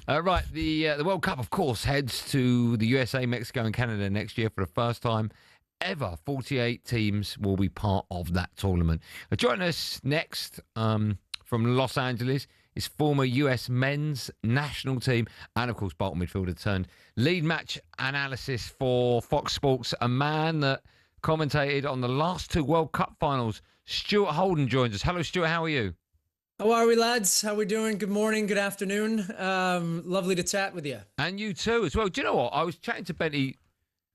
Right, the World Cup, of course, heads to the USA, Mexico, and Canada next year for the first time ever. 48 teams will be part of that tournament. Joining us next from Los Angeles is former US men's national team and, of course, Bolton midfielder turned lead match analysis for Fox Sports, a man that commentated on the last two World Cup finals. Stuart Holden joins us. Hello, Stuart. How are you? How are we, lads? How we doing? Good morning, good afternoon. Lovely to chat with you. And you too, as well. Do you know what? I was chatting to Benty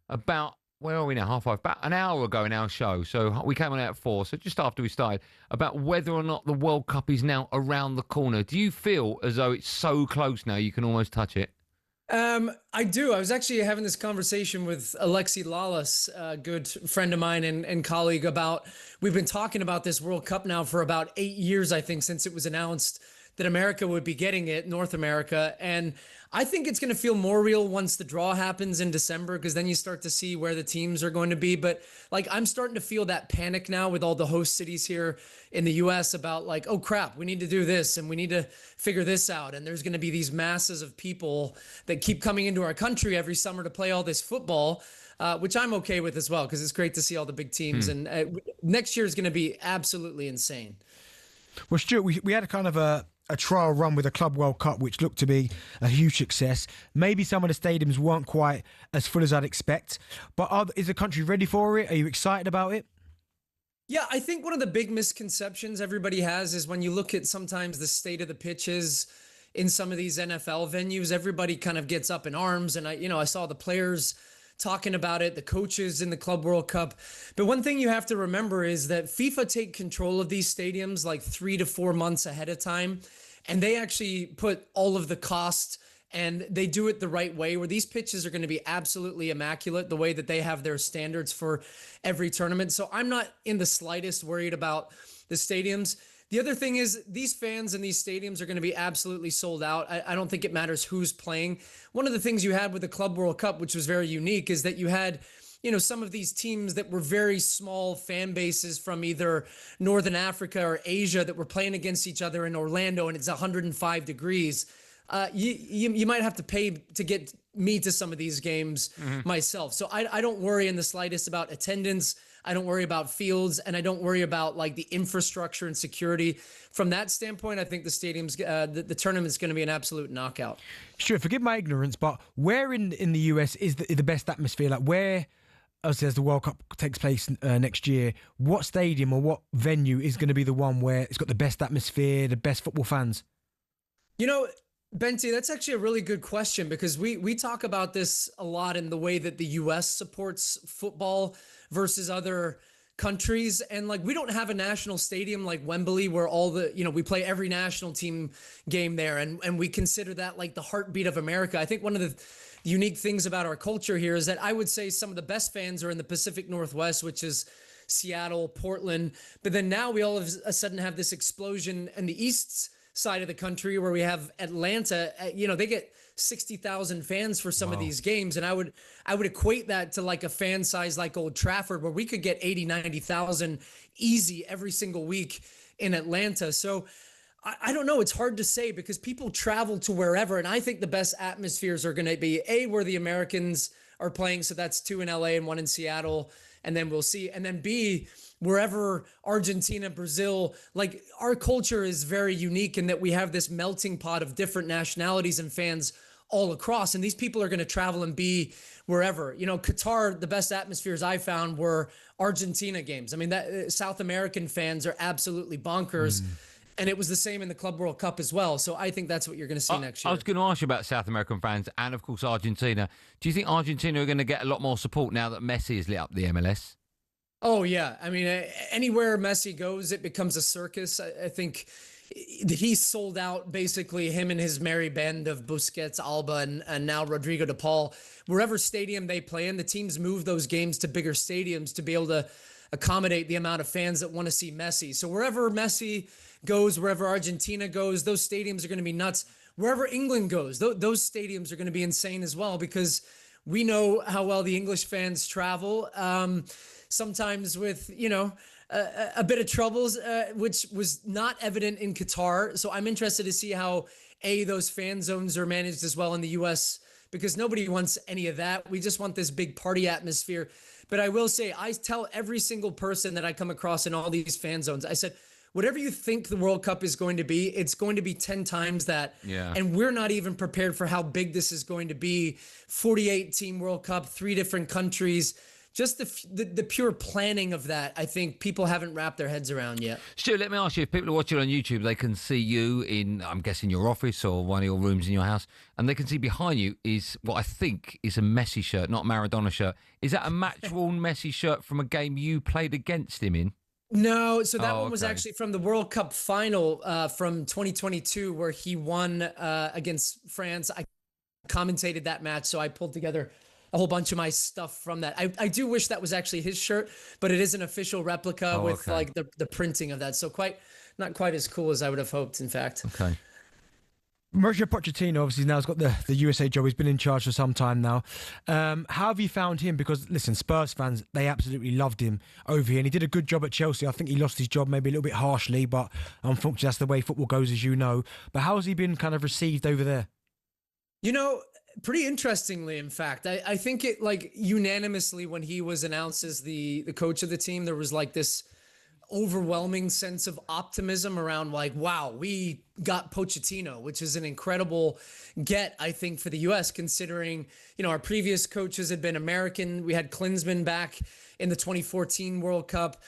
about, where are we now? Half five. About an hour ago in our show. So we came on at 4, so just after we started, about whether or not the World Cup is now around the corner. Do you feel as though it's so close now you can almost touch it? I do. I was actually having this conversation with Alexi Lalas, a good friend of mine and colleague, we've been talking about this World Cup now for about 8 years, I think, since it was announced that America would be getting it, North America. And I think it's going to feel more real once the draw happens in December, because then you start to see where the teams are going to be. But like, I'm starting to feel that panic now with all the host cities here in the US about like, oh crap, we need to do this and we need to figure this out. And there's going to be these masses of people that keep coming into our country every summer to play all this football, which I'm okay with as well, because it's great to see all the big teams. And next year is going to be absolutely insane. Well, Stuart, we had a kind of a trial run with the Club World Cup, which looked to be a huge success. Maybe some of the stadiums weren't quite as full as I'd expect, but is the country ready for it? Are you excited about it? Yeah, I think one of the big misconceptions everybody has is when you look at sometimes the state of the pitches in some of these NFL venues, everybody kind of gets up in arms. And I saw the players talking about it, the coaches in the Club World Cup. But one thing you have to remember is that FIFA take control of these stadiums like 3 to 4 months ahead of time. And they actually put all of the cost, and they do it the right way, where these pitches are going to be absolutely immaculate, the way that they have their standards for every tournament. So I'm not in the slightest worried about the stadiums. The other thing is these fans in these stadiums are going to be absolutely sold out. I don't think it matters who's playing. One of the things you had with the Club World Cup, which was very unique, is that you had, some of these teams that were very small fan bases from either Northern Africa or Asia that were playing against each other in Orlando, and it's 105 degrees. You might have to pay to get me to some of these games myself. So I don't worry in the slightest about attendance. I don't worry about fields, and I don't worry about like the infrastructure and security. From that standpoint, I think the stadium's the tournament's going to be an absolute knockout. Sure, forgive my ignorance, but where in the US is the best atmosphere? Like where, as the World Cup takes place next year, what stadium or what venue is going to be the one where it's got the best atmosphere, the best football fans? Benty, that's actually a really good question, because we talk about this a lot in the way that the US supports football versus other countries. And like, we don't have a national stadium like Wembley where all the, we play every national team game there. And we consider that like the heartbeat of America. I think one of the unique things about our culture here is that I would say some of the best fans are in the Pacific Northwest, which is Seattle, Portland. But then now we all of a sudden have this explosion in the East side of the country where we have Atlanta. They get 60,000 fans for some of these games. And I would equate that to like a fan size like Old Trafford, where we could get 80, 90,000 easy every single week in Atlanta. So I don't know. It's hard to say because people travel to wherever. And I think the best atmospheres are going to be where the Americans are playing. So that's 2 in LA and 1 in Seattle. And then we'll see. And then B, wherever Argentina, Brazil, like our culture is very unique in that we have this melting pot of different nationalities and fans all across. And these people are going to travel and be wherever. Qatar, the best atmospheres I found were Argentina games. I mean, that South American fans are absolutely bonkers. And it was the same in the Club World Cup as well. So I think that's what you're going to see next year. I was going to ask you about South American fans and, of course, Argentina. Do you think Argentina are going to get a lot more support now that Messi has lit up the MLS? Oh, yeah. I mean, anywhere Messi goes, it becomes a circus. I think he's sold out, basically, him and his merry band of Busquets, Alba, and now Rodrigo de Paul. Wherever stadium they play in, the teams move those games to bigger stadiums to be able to accommodate the amount of fans that want to see Messi. So wherever Messi goes, wherever Argentina goes, those stadiums are going to be nuts. Wherever England goes, those stadiums are going to be insane as well, because we know how well the English fans travel. Sometimes with, a bit of troubles, which was not evident in Qatar. So I'm interested to see how those fan zones are managed as well in the US, because nobody wants any of that. We just want this big party atmosphere. But I will say, I tell every single person that I come across in all these fan zones, I said, whatever you think the World Cup is going to be, it's going to be 10 times that. Yeah. And we're not even prepared for how big this is going to be. 48 team World Cup, 3 different countries. Just the pure planning of that, I think people haven't wrapped their heads around yet. Stu, let me ask you, if people are watching on YouTube, they can see you in, I'm guessing, your office or one of your rooms in your house, and they can see behind you is what I think is a Messi shirt, not Maradona shirt. Is that a match-worn Messi shirt from a game you played against him in? No, so that one was okay. actually from the World Cup final from 2022, where he won against France. I commentated that match, so I pulled together a whole bunch of my stuff from that. I do wish that was actually his shirt, but it is an official replica with like the printing of that. So not quite as cool as I would have hoped, in fact. Okay. Mauricio Pochettino obviously now has got the USA job. He's been in charge for some time now. How have you found him? Because listen, Spurs fans, they absolutely loved him over here, and he did a good job at Chelsea. I think he lost his job maybe a little bit harshly, but unfortunately that's the way football goes, as you know. But how has he been kind of received over there? You know, pretty interestingly, in fact, I think it like unanimously when he was announced as the coach of the team, there was like this overwhelming sense of optimism around like, wow, we got Pochettino, which is an incredible get, I think, for the US, considering, you know, our previous coaches had been American. We had Klinsmann back in the 2014 World Cup.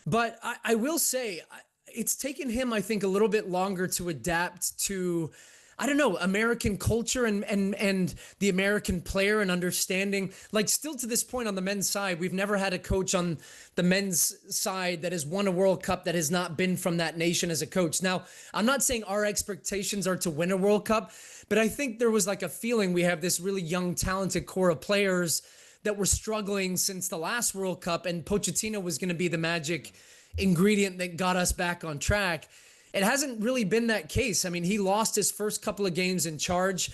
But I will say it's taken him, I think, a little bit longer to adapt to, I don't know, American culture and the American player and understanding. Like, still to this point on the men's side, we've never had a coach on the men's side that has won a World Cup that has not been from that nation as a coach. Now, I'm not saying our expectations are to win a World Cup, but I think there was like a feeling we have this really young, talented core of players that were struggling since the last World Cup, and Pochettino was going to be the magic ingredient that got us back on track. It hasn't really been that case. I mean, he lost his first couple of games in charge.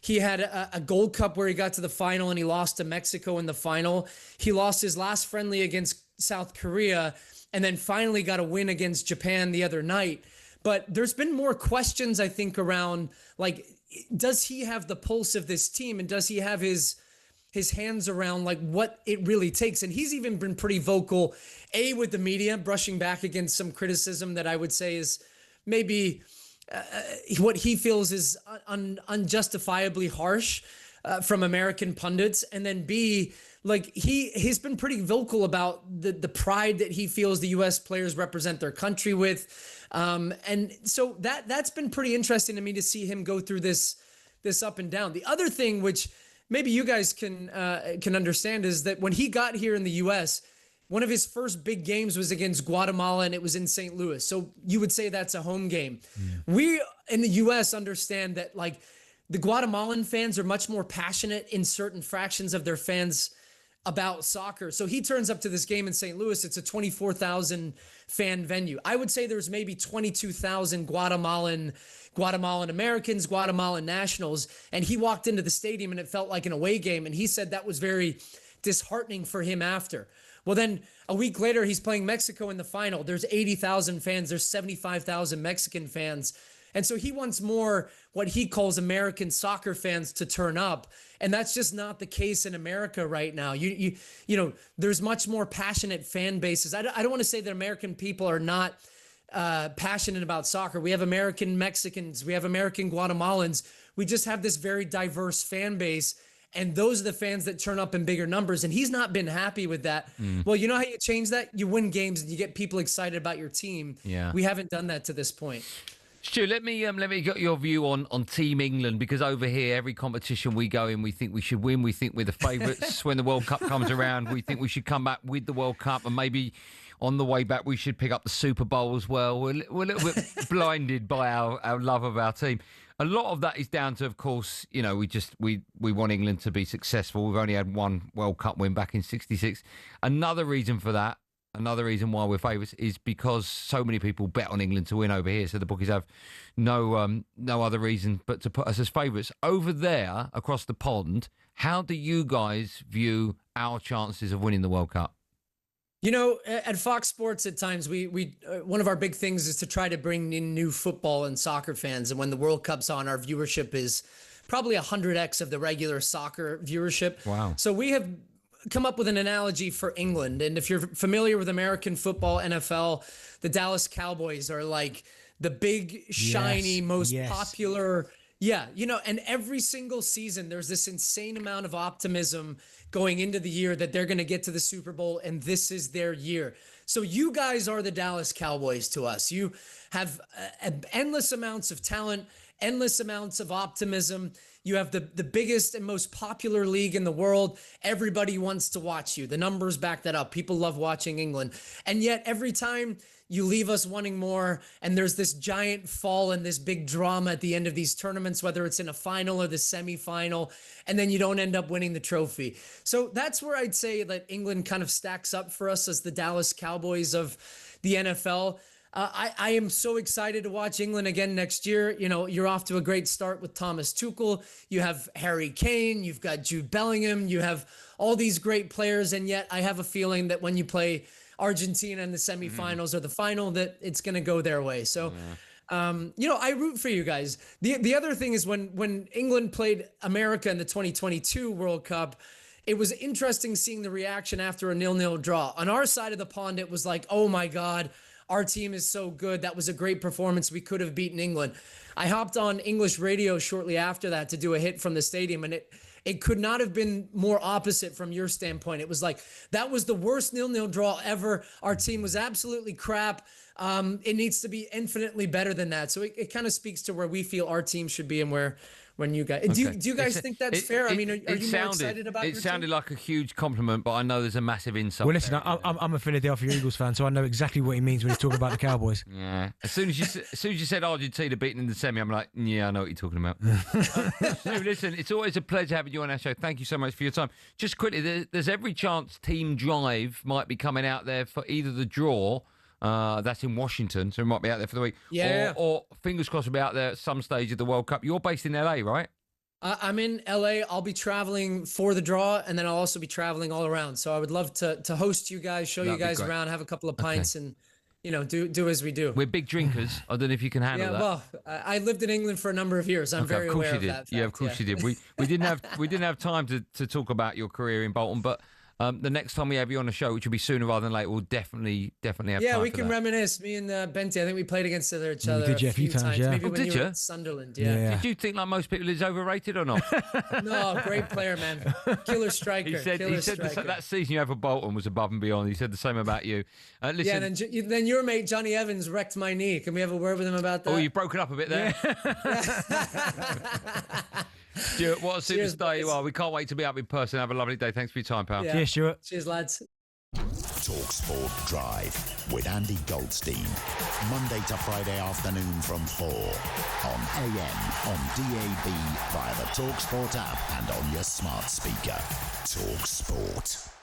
He had a Gold Cup where he got to the final and he lost to Mexico in the final. He lost his last friendly against South Korea and then finally got a win against Japan the other night. But there's been more questions, I think, around, like, does he have the pulse of this team, and does he have his hands around like what it really takes? And he's even been pretty vocal, with the media, brushing back against some criticism that I would say is maybe what he feels is unjustifiably harsh from American pundits. And then B, like he's been pretty vocal about the pride that he feels the U.S. players represent their country with. And so that's been pretty interesting to me to see him go through this up and down. The other thing, which maybe you guys can understand, is that when he got here in the U.S., one of his first big games was against Guatemala, and it was in St. Louis. So you would say that's a home game. We in the U.S. understand that, like, the Guatemalan fans are much more passionate in certain fractions of their fans about soccer. So he turns up to this game in St. Louis. It's a 24,000 fan venue. I would say there's maybe 22,000 Guatemalan Americans, Guatemalan nationals. And he walked into the stadium and it felt like an away game. And he said that was very disheartening for him after. Well, then a week later, he's playing Mexico in the final. There's 80,000 fans. There's 75,000 Mexican fans. And so he wants more what he calls American soccer fans to turn up. And that's just not the case in America right now. You know, there's much more passionate fan bases. I don't want to say that American people are not passionate about soccer. We have American Mexicans. We have American Guatemalans. We just have this very diverse fan base. And those are the fans that turn up in bigger numbers. And he's not been happy with that. Well, you know how you change that? You win games and you get people excited about your team. Yeah. We haven't done that to this point. Stu, let me get your view on Team England, because over here, every competition we go in, we think we should win. We think we're the favourites. When the World Cup comes around, we think we should come back with the World Cup, and maybe on the way back, we should pick up the Super Bowl as well. We're a little bit blinded by our love of our team. A lot of that is down to, of course, you know, we want England to be successful. We've only had one World Cup win back in '66. Another reason for that, another reason why we're favourites, is because so many people bet on England to win over here. So the bookies have no other reason but to put us as favourites. Over there, across the pond, how do you guys view our chances of winning the World Cup? You know, at Fox Sports, at times we one of our big things is to try to bring in new football and soccer fans. And when the World Cup's on, our viewership is probably 100x of the regular soccer viewership. Wow. So we have come up with an analogy for England. And if you're familiar with American football, NFL, the Dallas Cowboys are like the big, shiny, most popular. Yeah, you know, and every single season, there's this insane amount of optimism going into the year that they're going to get to the Super Bowl and this is their year. So you guys are the Dallas Cowboys to us. You have endless amounts of talent, endless amounts of optimism. You have the biggest and most popular league in the world. Everybody wants to watch you. The numbers back that up. People love watching England. And yet every time you leave us wanting more, and there's this giant fall and this big drama at the end of these tournaments, whether it's in a final or the semifinal, and then you don't end up winning the trophy. So that's where I'd say that England kind of stacks up for us as the Dallas Cowboys of the NFL. I am so excited to watch England again next year. You know, you're off to a great start with Thomas Tuchel. You have Harry Kane. You've got Jude Bellingham. You have all these great players, and yet I have a feeling that when you play Argentina in the semifinals or the final, that it's going to go their way. So, you know, I root for you guys. The other thing is when England played America in the 2022 World Cup, it was interesting seeing the reaction after a 0-0 draw. On our side of the pond, it was like, oh my God, our team is so good. That was a great performance. We could have beaten England. I hopped on English radio shortly after that to do a hit from the stadium, and it could not have been more opposite from your standpoint. It was like, that was the worst 0-0 draw ever. Our team was absolutely crap. It needs to be infinitely better than that. So it kind of speaks to where we feel our team should be and when you guys, do you guys think that's fair? I mean, are you more excited about your team? It sounded like a huge compliment, but I know there's a massive insult. Well, listen, I'm a Philadelphia Eagles fan, so I know exactly what he means when he's talking about the Cowboys. Yeah. As soon as you said Argentina beating in the semi, I'm like, yeah, I know what you're talking about. Stu, listen, it's always a pleasure having you on our show. Thank you so much for your time. Just quickly, there's every chance Team Drive might be coming out there for either the draw. That's in Washington, so we might be out there for the week. Yeah. Or fingers crossed, we'll be out there at some stage of the World Cup. You're based in LA, right? I'm in LA. I'll be traveling for the draw, and then I'll also be traveling all around. So I would love to host you guys, show you guys around, have a couple of pints, and you know, do as we do. We're big drinkers. I don't know if you can handle that. Well, I lived in England for a number of years. I'm very aware of that fact. Yeah, of course you did. We didn't have time to talk about your career in Bolton, but the next time we have you on the show, which will be sooner rather than later, we'll definitely have time. Yeah, we for can that. reminisce. Me and Benty, I think we played against each other did a few times. yeah. Maybe when did you were you? at Sunderland. Yeah. Did you think, like most people, he's overrated or not? No, great player, man. Killer striker. He said that season you had for Bolton was above and beyond. He said the same about you. Listen, yeah, then your mate Johnny Evans wrecked my knee. Can we have a word with him about that? Oh, you've broken up a bit there. Stuart, what a superstar you are. We can't wait to be up in person. Have a lovely day. Thanks for your time, pal. Yeah. Cheers, Stuart. Cheers, lads. talkSPORT Drive with Andy Goldstein. Monday to Friday afternoon from 4 on AM, on DAB, via the talkSPORT app and on your smart speaker. talkSPORT.